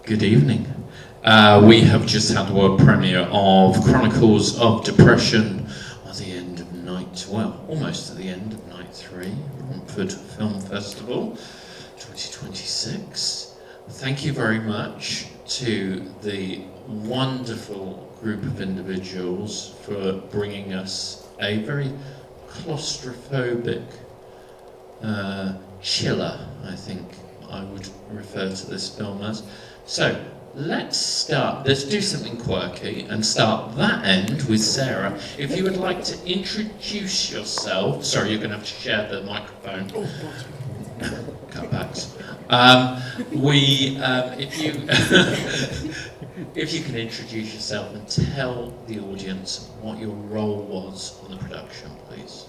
Good evening. We have just had the world premiere of Chronicles of Depression at the end of night, well, almost at the end of night 3, Romford Film Festival 2026. Thank you very much to the wonderful group of individuals for bringing us a very claustrophobic chiller, I think I would refer to this film as. So, let's do something quirky and start that end with Sarah. If you would like to introduce yourself, sorry, you're going to have to share the microphone. Cutbacks. If you can introduce yourself and tell the audience what your role was on the production, please.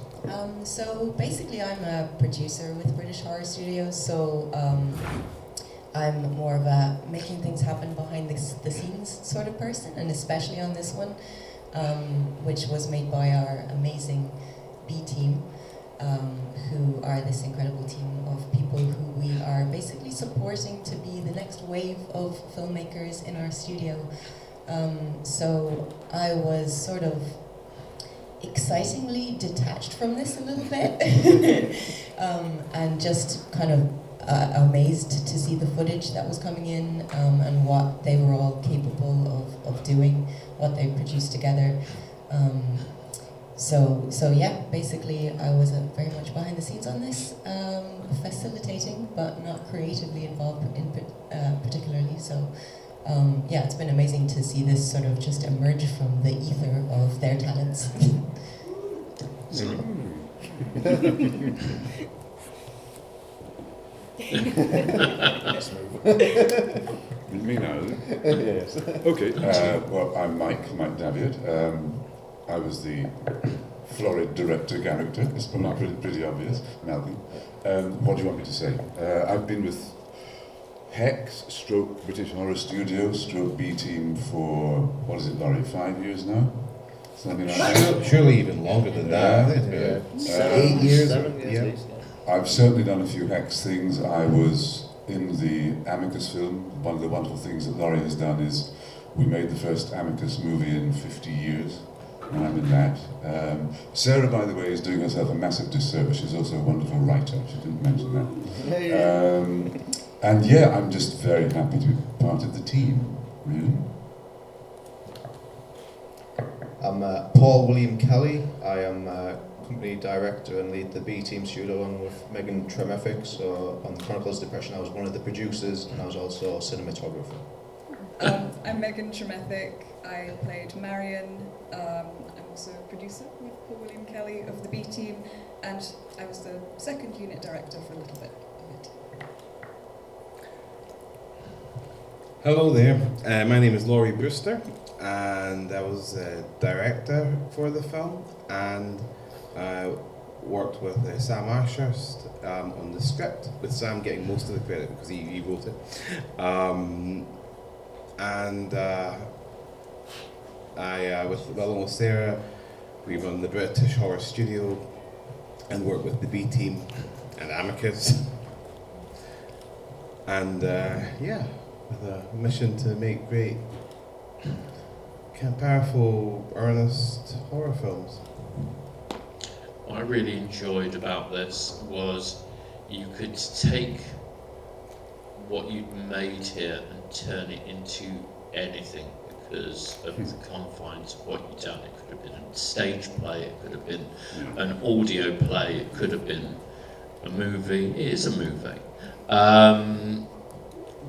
So basically I'm a producer with British Horror Studios, so I'm more of a making things happen behind the scenes sort of person, and especially on this one, which was made by our amazing B team, who are this incredible team of people who we are basically supporting to be the next wave of filmmakers in our studio. So I was sort of excitingly detached from this a little bit, and just kind of amazed to see the footage that was coming in, and what they were all capable of doing, what they produced together. So yeah, basically I was very much behind the scenes on this, facilitating but not creatively involved in particularly. So yeah, it's been amazing to see this sort of just emerge from the ether of their talents. Me now, is it? Yes. Okay, well, I'm Mike Daviot. I was the florid director character. It's pretty obvious, Malcolm. What do you want me to say? I've been with Hex, stroke British Horror Studio, stroke B team for, what is it, Laurie, 5 years now? Something like that. Surely even longer than that. Yeah. 8 years. Seven years at least, yeah. I've certainly done a few Hex things. I was in the Amicus film. One of the wonderful things that Laurie has done is we made the first Amicus movie in 50 years, and I'm in that. Sarah, by the way, is doing herself a massive disservice. She's also a wonderful writer. She didn't mention that. And yeah, I'm just very happy to be part of the team, really. I'm Paul William Kelly. I am company director and lead the B team studio along with Megan Tremethick. So on Chronicles of Depression, I was one of the producers, and I was also a cinematographer. I'm Megan Tremethick. I played Marion. I'm also a producer with Paul William Kelly of the B team, and I was the second unit director for a little bit of it. Hello there, my name is Lawrie Brewster, and I was a director for the film, and I worked with Sam Ashurst on the script, with Sam getting most of the credit because he wrote it. Along with Sarah, we run the British Horror Studio and work with the B team and Amicus. And yeah, with a mission to make great, kind of powerful, earnest horror films. What I really enjoyed about this was you could take what you'd made here and turn it into anything because of the confines of what you'd done. It could have been a stage play, it could have been an audio play, it could have been a movie. It is a movie.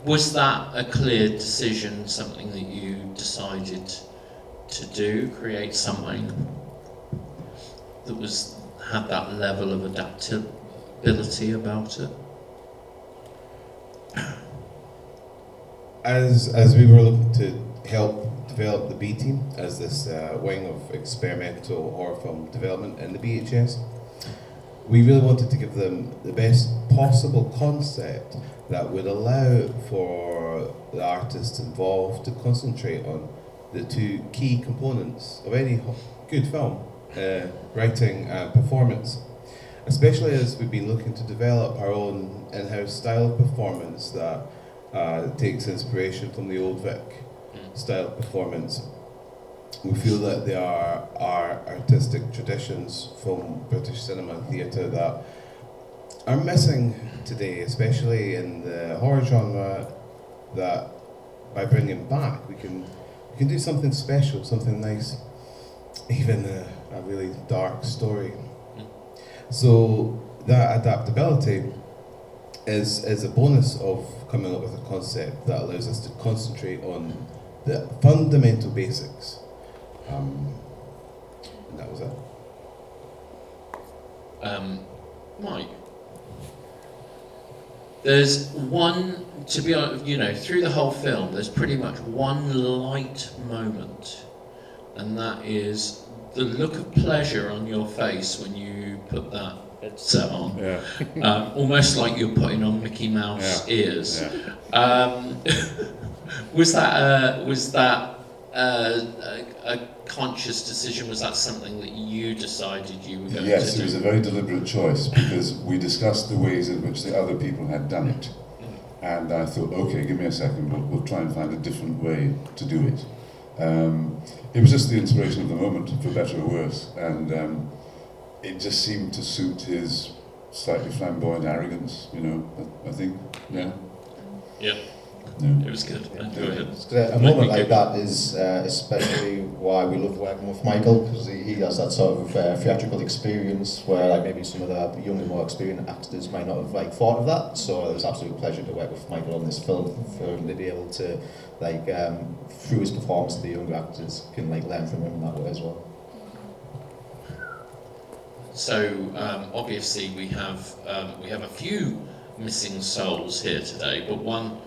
Was that a clear decision, something that you decided to do, create something that had that level of adaptability about it? As we were looking to help develop the B team as this wing of experimental horror film development in the BHS, we really wanted to give them the best possible concept that would allow for the artists involved to concentrate on the two key components of any good film, writing and performance. Especially as we've been looking to develop our own in-house style of performance that takes inspiration from the Old Vic style performance. We feel that there are artistic traditions from British cinema and theatre that are missing today, especially in the horror genre, that by bringing back we can do something special, something nice, even a really dark story. So that adaptability is a bonus of coming up with a concept that allows us to concentrate on the fundamental basics. And that was it. Mike, there's one, to be honest, through the whole film, there's pretty much one light moment, and that is the look of pleasure on your face when you put that headset on. Yeah. Almost like you're putting on Mickey Mouse ears. Yeah. Was that a conscious decision? Was that something that you decided you were going to do? Yes, it was a very deliberate choice because we discussed the ways in which the other people had done it. And I thought, okay, give me a second, we'll try and find a different way to do it. It was just the inspiration of the moment, for better or worse, and it just seemed to suit his slightly flamboyant arrogance, I think, yeah. Yeah. Yeah. It was good. Go ahead. A moment like that is especially why we love working with Michael, because he has that sort of theatrical experience where like maybe some of the younger, more experienced actors might not have thought of that. So it was an absolute pleasure to work with Michael on this film, for him to be able to through his performance, the younger actors can learn from him in that way as well. So obviously we have a few missing souls here today, but one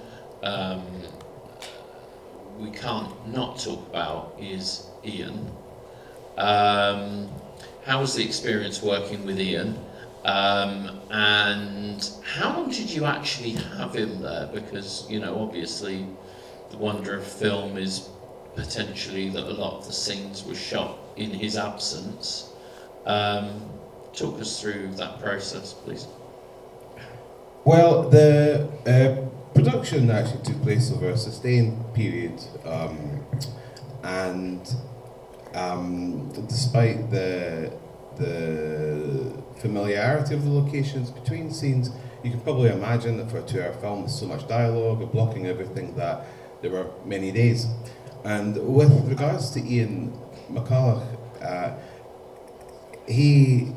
we can't not talk about is Ian. How was the experience working with Ian? And how long did you actually have him there? Because, obviously the wonder of film is potentially that a lot of the scenes were shot in his absence. Talk us through that process, please. Well, the production actually took place over a sustained period, and despite the familiarity of the locations between scenes, you can probably imagine that for a 2-hour film with so much dialogue and blocking everything that there were many days. And with regards to Ian McCulloch, he,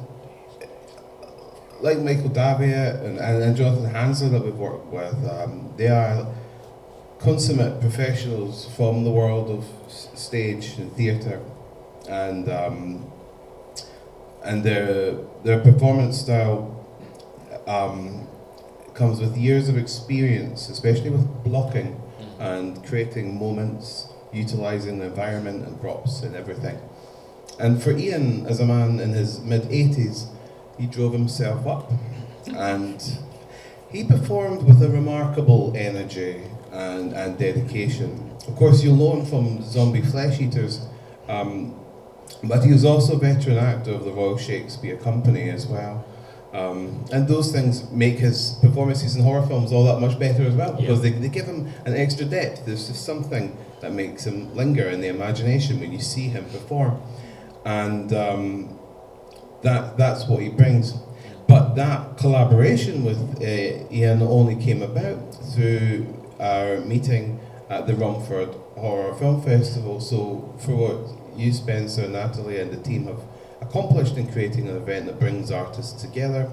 like Michael Daviot and Jonathan Hansler that we've worked with, they are consummate professionals from the world of stage and theatre, and their performance style comes with years of experience, especially with blocking and creating moments, utilising the environment and props and everything. And for Ian, as a man in his mid-80s, he drove himself up, and he performed with a remarkable energy and dedication. Of course, you'll know him from Zombie Flesh Eaters, but he was also a veteran actor of the Royal Shakespeare Company as well. And those things make his performances in horror films all that much better as well, because they give him an extra depth. There's just something that makes him linger in the imagination when you see him perform. And that's what he brings. But that collaboration with Ian only came about through our meeting at the Romford Horror Film Festival. So for what you, Spencer, Natalie and the team have accomplished in creating an event that brings artists together,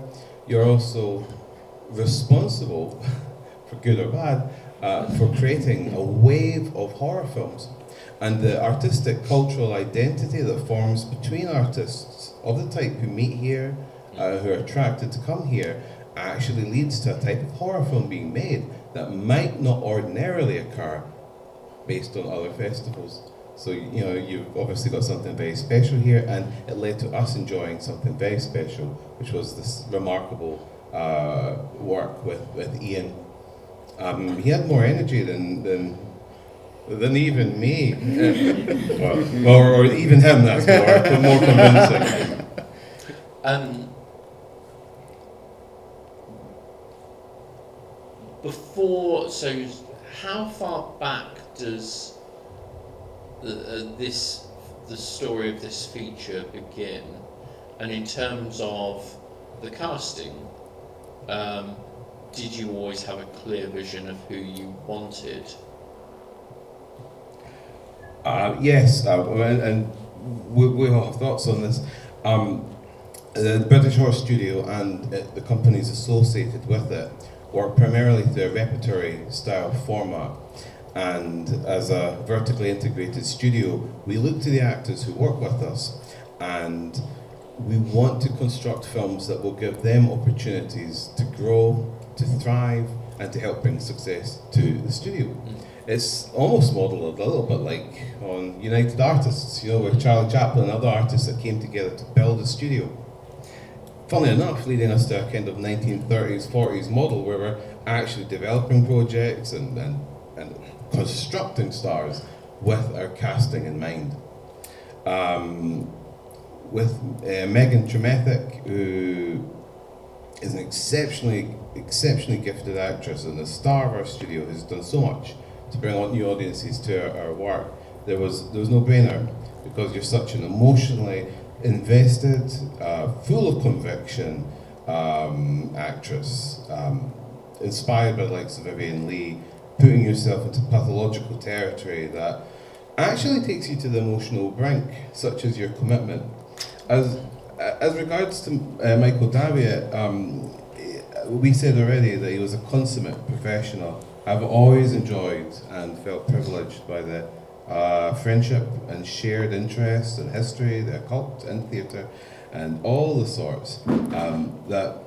you're also responsible, for good or bad, for creating a wave of horror films. And the artistic cultural identity that forms between artists of the type who meet here, who are attracted to come here, actually leads to a type of horror film being made that might not ordinarily occur based on other festivals. So, you've obviously got something very special here, and it led to us enjoying something very special, which was this remarkable work with Ian. He had more energy than even me, or even him. That's more convincing. before, so how far back does the story of this feature begin? And in terms of the casting, did you always have a clear vision of who you wanted? Yes, and we all have thoughts on this. The British Horse Studio and the companies associated with it work primarily through a repertory style format. And as a vertically integrated studio, we look to the actors who work with us, and we want to construct films that will give them opportunities to grow, to thrive, and to help bring success to the studio. It's almost modelled a little bit like on United Artists, with Charlie Chaplin and other artists that came together to build a studio. Funnily enough, leading us to a kind of 1930s, 40s model where we're actually developing projects and constructing stars with our casting in mind. With Megan Tremethick, who is an exceptionally gifted actress and the star of our studio, who's done so much to bring on new audiences to our work, there was no brainer, because you're such an emotionally invested, full of conviction actress, inspired by the likes of Vivian Leigh, putting yourself into pathological territory that actually takes you to the emotional brink, such as your commitment. As regards to Michael Daviot, we said already that he was a consummate professional. I've always enjoyed and felt privileged by the friendship and shared interests in history, the occult, and theatre, and all the sorts that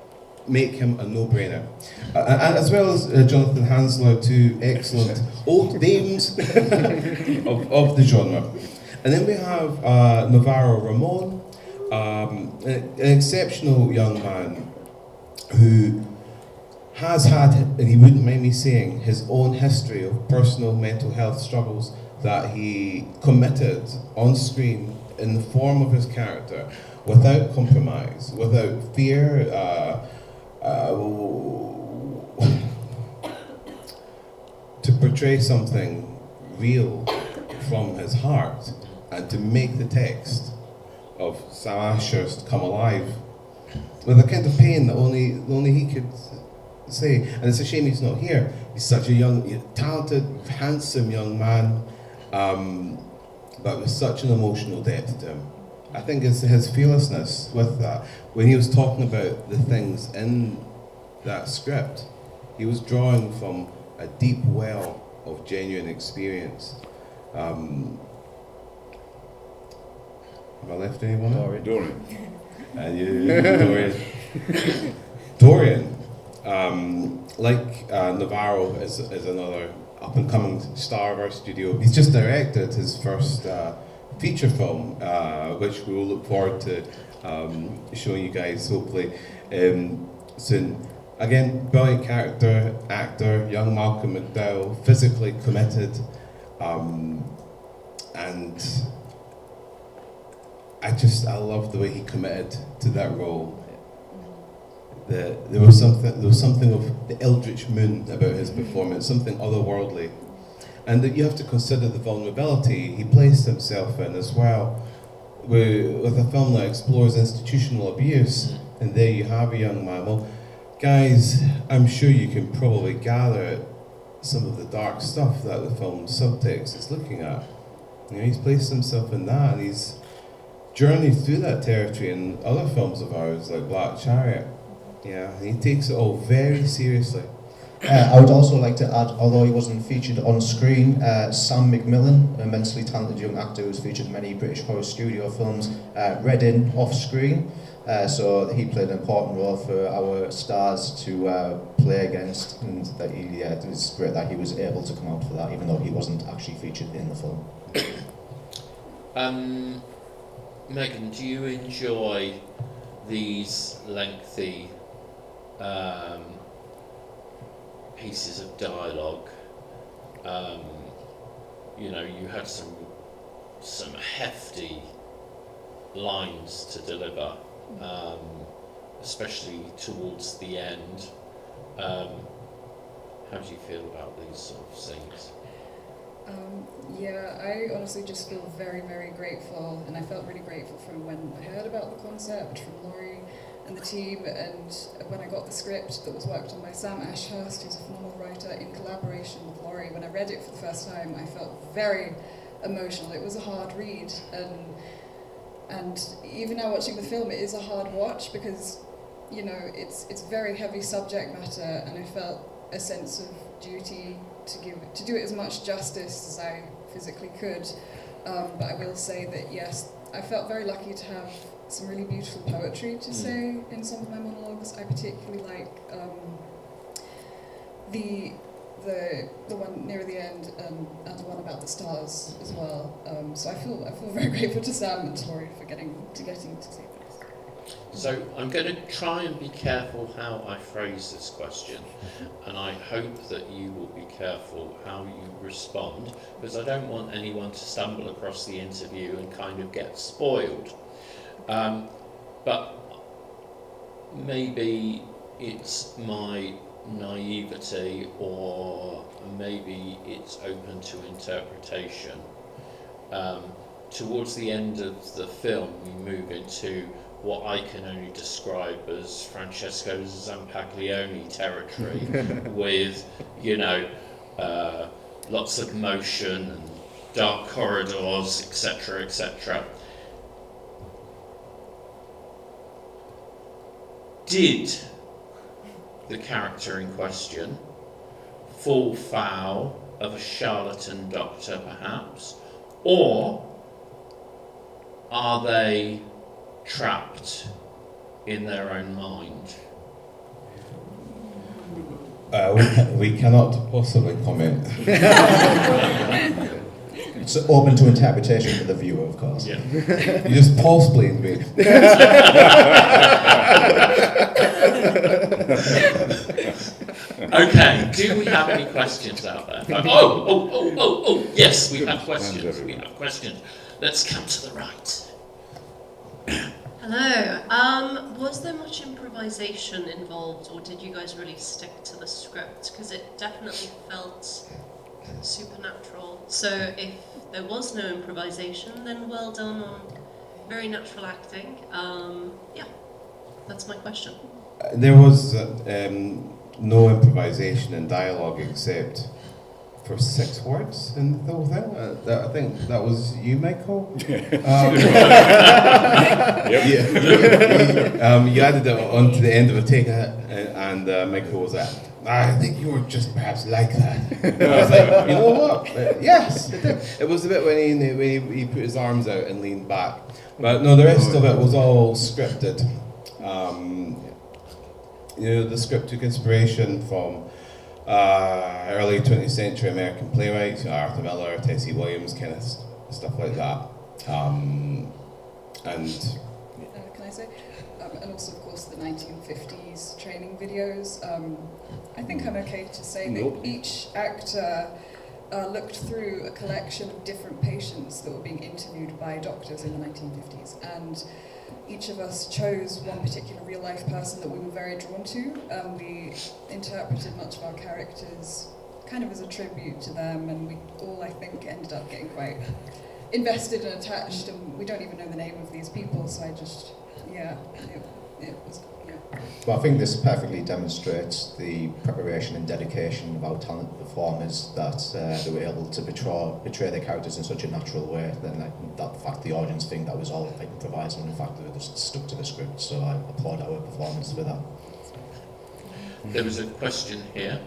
make him a no-brainer. And as well as Jonathan Hanslow, two excellent old dames of the genre. And then we have Navarro Ramon, an exceptional young man who has had, and he wouldn't mind me saying, his own history of personal mental health struggles that he committed on screen in the form of his character, without compromise, without fear, to portray something real from his heart, and to make the text of Sam Asher's come alive with a kind of pain that only he could say. And it's a shame he's not here. He's such a young, talented, handsome young man, but with such an emotional depth to him. I think it's his fearlessness with that. When he was talking about the things in that script, he was drawing from a deep well of genuine experience. Have I left anyone out? Dorian. And you, Dorian. Like Navarro is another up-and-coming star of our studio. He's just directed his first feature film, which we will look forward to showing you guys hopefully soon. Again, brilliant character, actor, young Malcolm McDowell, physically committed, and I love the way he committed to that role. There was something of the Eldritch Moon about his performance, something otherworldly, and that you have to consider the vulnerability he placed himself in as well. With a film that explores institutional abuse, and there you have a young man. Well, guys, I'm sure you can probably gather some of the dark stuff that the film's subtext is looking at. He's placed himself in that, and he's journeyed through that territory in other films of ours, like Black Chariot. Yeah, he takes it all very seriously. I would also like to add, although he wasn't featured on screen, Sam McMillan, an immensely talented young actor who's featured in many British Horror Studio films, read in off screen. So he played an important role for our stars to play against, and that it was great that he was able to come out for that, even though he wasn't actually featured in the film. Megan, do you enjoy these lengthy pieces of dialogue? You had some hefty lines to deliver, especially towards the end. How do you feel about these sort of scenes? Yeah, I honestly just feel very, very grateful, and I felt really grateful from when I heard about the concept from Lawrie and the team, and when I got the script that was worked on by Sam Ashurst, who's a phenomenal writer, in collaboration with Lawrie. When I read it for the first time, I felt very emotional. It was a hard read, and even now watching the film, it is a hard watch because, you know, it's very heavy subject matter, and I felt a sense of duty to do it as much justice as I physically could. But I will say that yes, I felt very lucky to have some really beautiful poetry to say in some of my monologues. I particularly like the one near the end and the one about the stars as well. So I feel very grateful to Sam and Tori for getting to see this. So I'm going to try and be careful how I phrase this question, and I hope that you will be careful how you respond, because I don't want anyone to stumble across the interview and kind of get spoiled. But maybe it's my naivety, or maybe it's open to interpretation. Towards the end of the film, we move into what I can only describe as Francesco Zampaglione territory, with, you know, lots of motion and dark corridors, etc., etc. Did the character in question fall foul of a charlatan doctor, perhaps, or are they trapped in their own mind? We cannot possibly comment. It's open to interpretation for the viewer, of course. Yeah. You just pulse-blamed me. Okay, do we have any questions out there? Oh, yes, we have questions. We have questions. Let's come to the right. Hello. Was there much improvisation involved, or did you guys really stick to the script? Because it definitely felt supernatural. So if there was no improvisation, then well done on very natural acting. Yeah, that's my question. There was no improvisation in dialogue except for 6 words in the whole thing. I think that was you, Michael. You added it onto the end of a take, and Michael was like, I think you were just perhaps like that. And I was like, you know what? Yes, it did. It was the bit when he put his arms out and leaned back. But no, the rest of it was all scripted. You know, the script took inspiration from early 20th century American playwrights, Arthur Miller, Tennessee Williams, kind of stuff like that. Can I say? And also, of course, the 1950s training videos. I think I'm okay to say that each actor looked through a collection of different patients that were being interviewed by doctors in the 1950s, and each of us chose one particular real-life person that we were very drawn to. We interpreted much of our characters kind of as a tribute to them, and we all, I think, ended up getting quite invested and attached, and we don't even know the name of these people, so I just, it was, yeah. Well, I think this perfectly demonstrates the preparation and dedication of our talented performers, that they were able to portray their characters in such a natural way. Then that fact, the audience think that was all like improvised, and in fact they just stuck to the script. So I applaud our performance for that. There was a question here.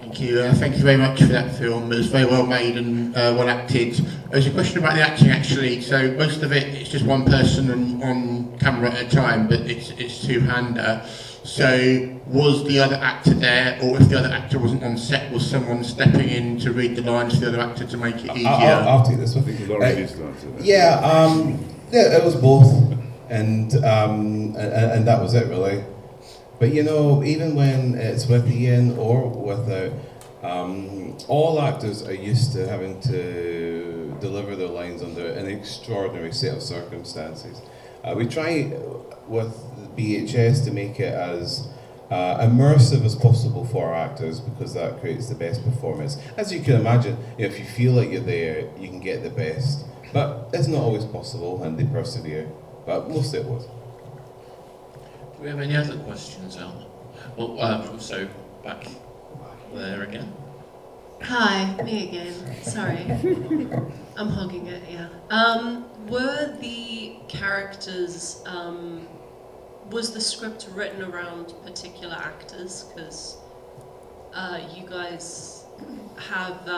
Thank you. Thank you very much for that film. It was very well made and well acted. There's a question about the acting actually. So most of it, it's just one person on camera at a time, but it's two-hander. So was the other actor there, or if the other actor wasn't on set, was someone stepping in to read the lines for the other actor to make it easier? I'll take this one. Yeah, it was both, and that was it really. But you know, even when it's with Ian or without, all actors are used to having to deliver their lines under an extraordinary set of circumstances. We try with BHS to make it as immersive as possible for our actors, because that creates the best performance. As you can imagine, if you feel like you're there, you can get the best. But it's not always possible, and they persevere. But mostly it was. Do we have any other questions, Al? Well, so back there again. Hi, me again. Sorry. I'm hogging it, yeah. Were the characters, was the script written around particular actors? Because you guys have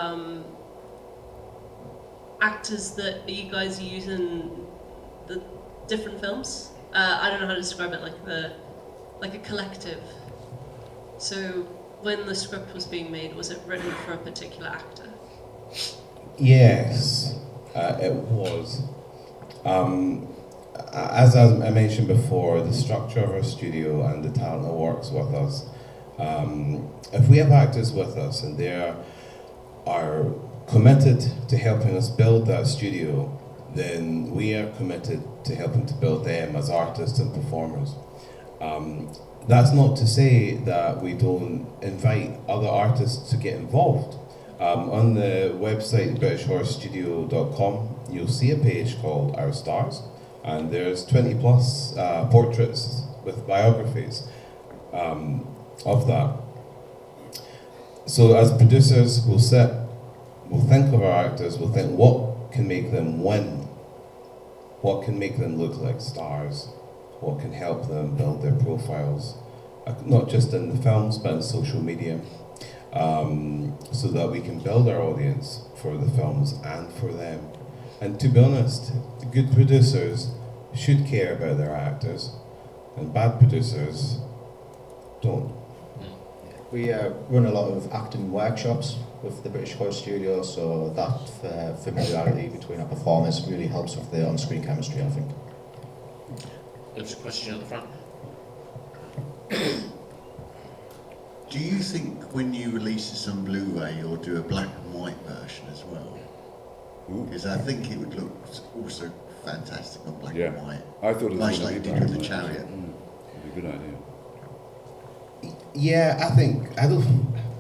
actors that you guys use in the different films. I don't know how to describe it, like a collective. So when the script was being made, was it written for a particular actor? Yes, it was. As I mentioned before, the structure of our studio and the talent that works with us, if we have actors with us and they are committed to helping us build that studio, then we are committed to helping to build them as artists and performers. That's not to say that we don't invite other artists to get involved. On the website britishhorrorstudio.com, you'll see a page called Our Stars, and there's 20 plus portraits with biographies of that. So as producers, we'll think of our actors, we'll think what can make them win, what can make them look like stars, what can help them build their profiles, not just in the films but in social media, so that we can build our audience for the films and for them. And to be honest, the good producers should care about their actors, and bad producers don't. We run a lot of acting workshops with the British Horror Studio, so that familiarity between our performers really helps with the on-screen chemistry, I think. There's a question at the front. Do you think when you release this on Blu-ray you'll do a black and white version as well? Because I think it would look also fantastic on black and white. I thought it was much gonna like be you did black with the and white. Chariot. It'd be a good idea. Yeah,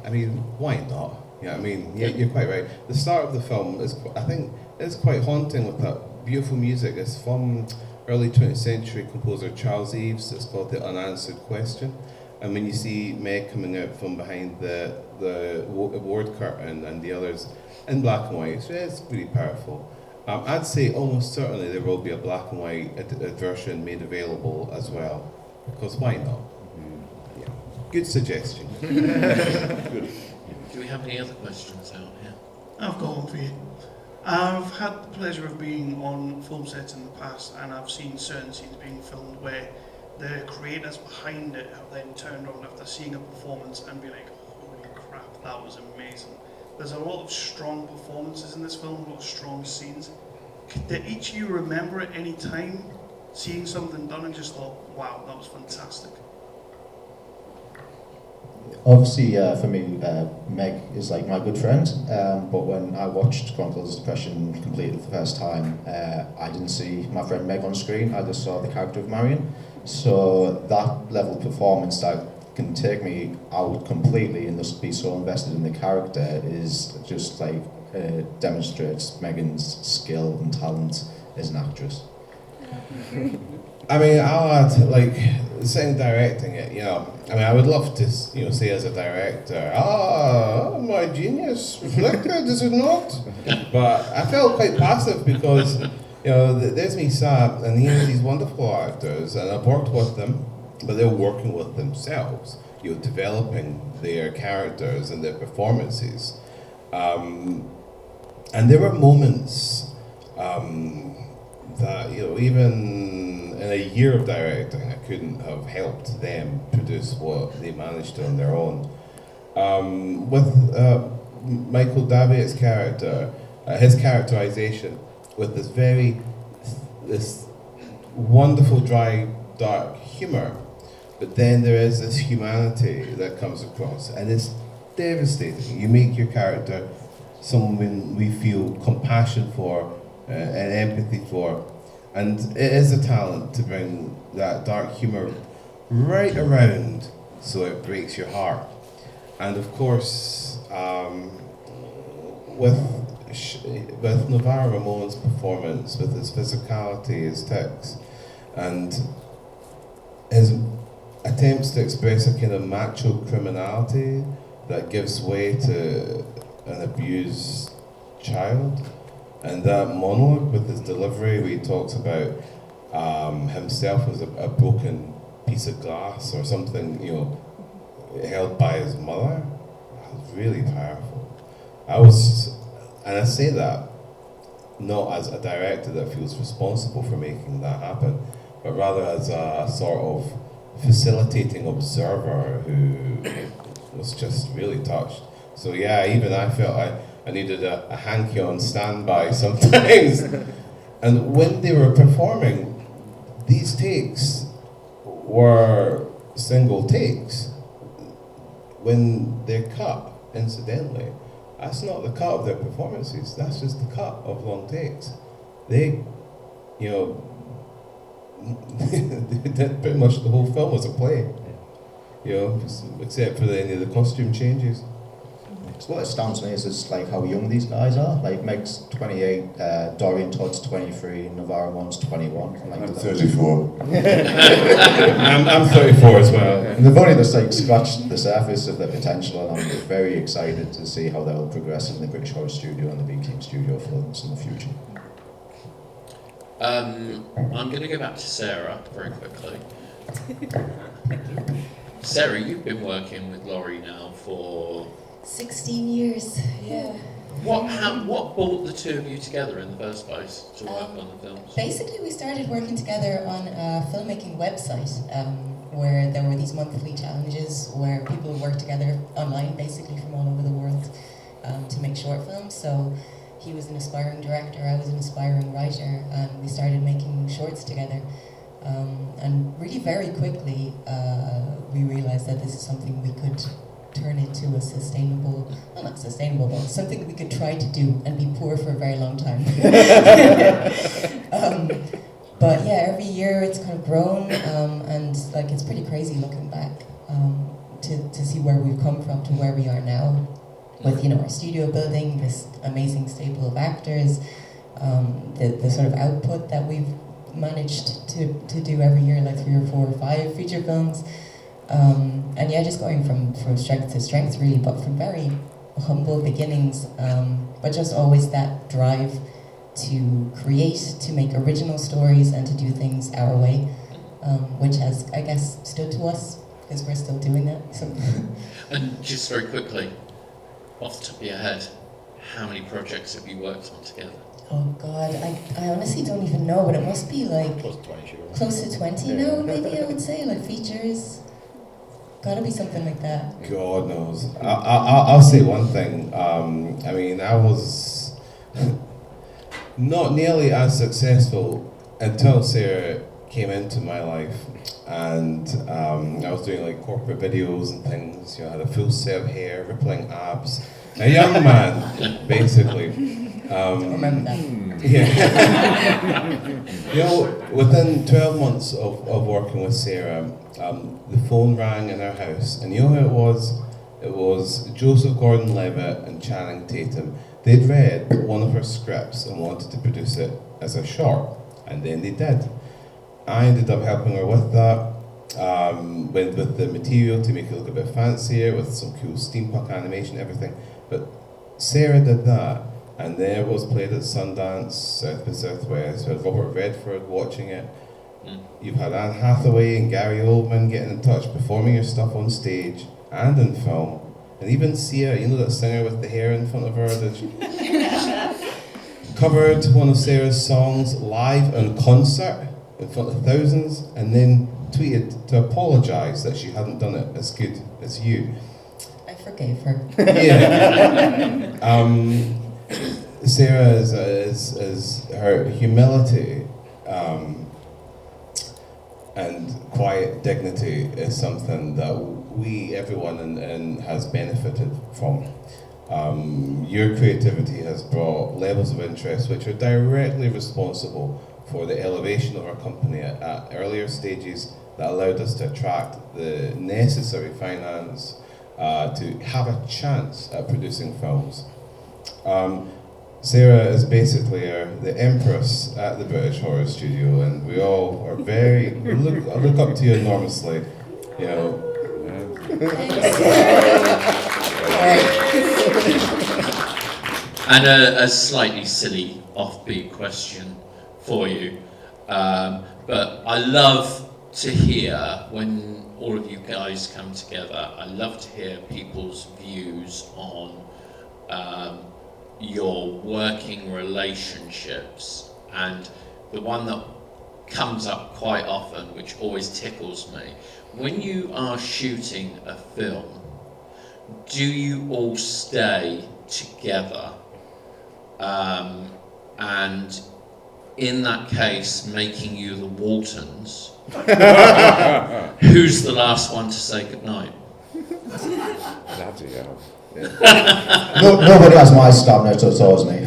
I mean, why not? Yeah, I mean, yeah, you're quite right. The start of the film is, I think, is quite haunting with that beautiful music. It's from early 20th century composer Charles Eaves. It's called The Unanswered Question. And when you see Meg coming out from behind the award curtain and the others in black and white, it's really powerful. I'd say almost certainly there will be a black and white version made available as well, because why not? Yeah. Good suggestion. Good. Do we have any other questions out here? I've got one for you. I've had the pleasure of being on film sets in the past, and I've seen certain scenes being filmed where the creators behind it have then turned around after seeing a performance and be like, holy crap, that was amazing. There's a lot of strong performances in this film, a lot of strong scenes. Did each of you remember at any time seeing something done and just thought, wow, that was fantastic? Obviously, for me, Meg is like my good friend, but when I watched Chronicles of Depression completed for the first time, I didn't see my friend Meg on screen, I just saw the character of Marion. So that level of performance that can take me out completely and just be so invested in the character is just like demonstrates Megan's skill and talent as an actress. I mean, I'll add, like, sitting directing it, you know, I mean, I would love to, you know, say as a director, my genius reflected, is it not? But I felt quite passive because, you know, there's me sat, and here's these wonderful actors, and I've worked with them, but they're working with themselves, you know, developing their characters and their performances. And there were moments that, you know, even in a year of directing, I couldn't have helped them produce what they managed to on their own. With Michael Daviot's character, his characterization with this wonderful, dry, dark humor, but then there is this humanity that comes across, and it's devastating. You make your character someone we feel compassion for and empathy for, and it is a talent to bring that dark humor right around so it breaks your heart. And of course, with Navarro Ramon's performance, with his physicality, his tics, and his attempts to express a kind of macho criminality that gives way to an abused child, and that monologue with his delivery where he talks about himself as a broken piece of glass or something, held by his mother, was really powerful. And I say that not as a director that feels responsible for making that happen, but rather as a sort of facilitating observer who was just really touched. So yeah, even I felt I needed a hanky on standby sometimes. And when they were performing, these takes were single takes. When they're cut, incidentally, that's not the cut of their performances, that's just the cut of long takes. They, they did pretty much the whole film as a play. Except for any of the costume changes. So what astounds me is just like how young these guys are. Like Meg's 28, Dorian Todd's 23, Navarro Ramon's 21. I'm 34. I'm 34 as well. And they've only just like scratched the surface of their potential, and I'm very excited to see how they'll progress in the British Horror Studio and the B Team Studio films in the future. I'm going to go back to Sarah very quickly. Sarah, you've been working with Lawrie now for 16 years, yeah. What brought the two of you together in the first place to work on the films? Basically, we started working together on a filmmaking website where there were these monthly challenges where people would work together online, basically from all over the world, to make short films. So he was an aspiring director, I was an aspiring writer, and we started making shorts together. And really very quickly, we realized that this is something we could turn into a sustainable, well, not sustainable, but something that we could try to do and be poor for a very long time. But yeah, every year it's kind of grown, and like it's pretty crazy looking back to see where we've come from to where we are now, with our studio building, this amazing stable of actors, the sort of output that we've managed to do every year, like 3 or 4 or 5 feature films. And yeah, just going from strength to strength really, but from very humble beginnings, but just always that drive to create, to make original stories and to do things our way, which has, I guess, stood to us because we're still doing that. So. And just very quickly, off the top of your head, how many projects have you worked on together? Oh God, I honestly don't even know, but it must be like close to 20 now, maybe I would say, like features. Gotta be something like that. God knows. I'll say one thing. I was not nearly as successful until Sarah came into my life, and I was doing like corporate videos and things. I had a full set of hair, rippling abs, a young man, basically. Remember that. Yeah. Within 12 months of working with Sarah, the phone rang in our house, and you know who it was? It was Joseph Gordon-Levitt and Channing Tatum. They'd read one of her scripts and wanted to produce it as a short, and then they did. I ended up helping her with that, with the material to make it look a bit fancier, with some cool steampunk animation, everything. But Sarah did that, and then it was played at Sundance, South by Southwest. We had Robert Redford watching it. You've had Anne Hathaway and Gary Oldman getting in touch, performing your stuff on stage and in film. And even Sia, that singer with the hair in front of her, covered one of Sarah's songs live in concert in front of thousands, and then tweeted to apologise that she hadn't done it as good as you. I forgave her. Yeah. Sarah is her humility and quiet dignity is something that everyone has benefited from. Your creativity has brought levels of interest which are directly responsible for the elevation of our company at earlier stages that allowed us to attract the necessary finance to have a chance at producing films. Sarah is basically the empress at the British Horror Studio, and we all are I look up to you enormously, you know. And a slightly silly offbeat question for you, but I love to hear when all of you guys come together, I love to hear people's views on your working relationships, and the one that comes up quite often, which always tickles me, when you are shooting a film, do you all stay together? And in that case, making you the Waltons, who's the last one to say goodnight? Bloody hell. Nobody has my stamina, so it's always me.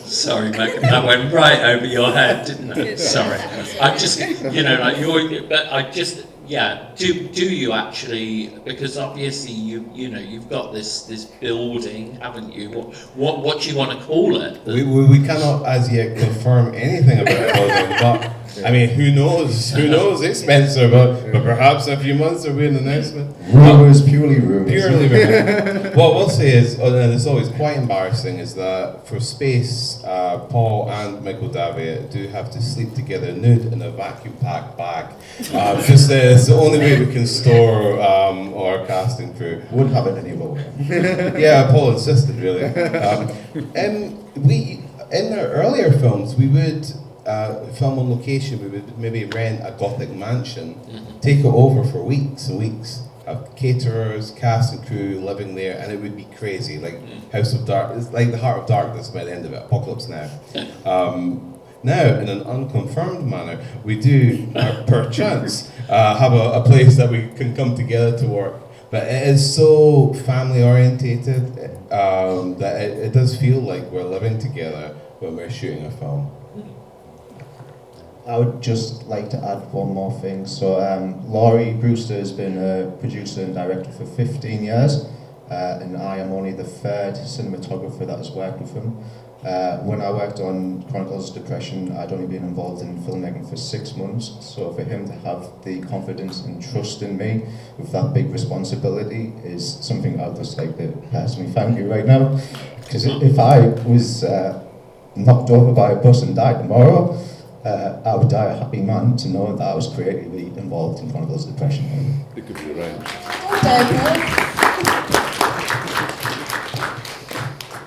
Sorry, Megan, that went right over your head, didn't it? Sorry. I just, do you actually, because obviously you've got this building, haven't you? What do you want to call it? We cannot as yet confirm anything about the building, but I mean, who knows? Who knows? It's Spencer, but perhaps in a few months there'll be an announcement. Rumours, purely rumours. Purely rumours. What we'll say is, and it's always quite embarrassing, is that for space, Paul and Michael Daviot do have to sleep together nude in a vacuum packed bag. It's the only way we can store our casting crew. Wouldn't have it any other way. Yeah, Paul insisted, really. In our earlier films, we would film on location. We would maybe rent a Gothic mansion, take it over for weeks and weeks, have caterers, cast and crew living there, and it would be crazy, like House of Dark. It's like the Heart of Darkness by the end of it, Apocalypse Now. Now, in an unconfirmed manner, we do, perchance, have a place that we can come together to work. But it is so family orientated that it does feel like we're living together when we're shooting a film. I would just like to add one more thing. So, Lawrie Brewster has been a producer and director for 15 years, and I am only the third cinematographer that has worked with him. When I worked on Chronicles of Depression, I'd only been involved in filmmaking for 6 months, so for him to have the confidence and trust in me with that big responsibility is something I'd just like to personally thank you right now. Because if I was knocked over by a bus and died tomorrow, I would die a happy man to know that I was creatively involved in Chronicles of Depression. It could be arranged.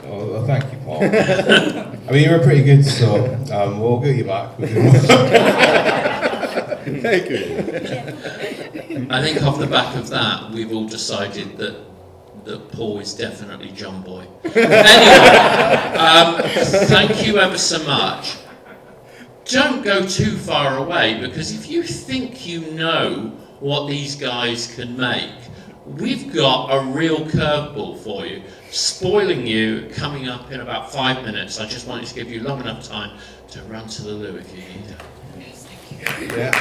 Oh, thank you, Paul. I mean, you were pretty good, so we'll get you back. Thank you. I think off the back of that, we've all decided that Paul is definitely John Boy. Anyway, thank you ever so much. Don't go too far away, because if you think you know what these guys can make, we've got a real curveball for you. Spoiling you, coming up in about 5 minutes. I just wanted to give you long enough time to run to the loo if you need it. Yeah.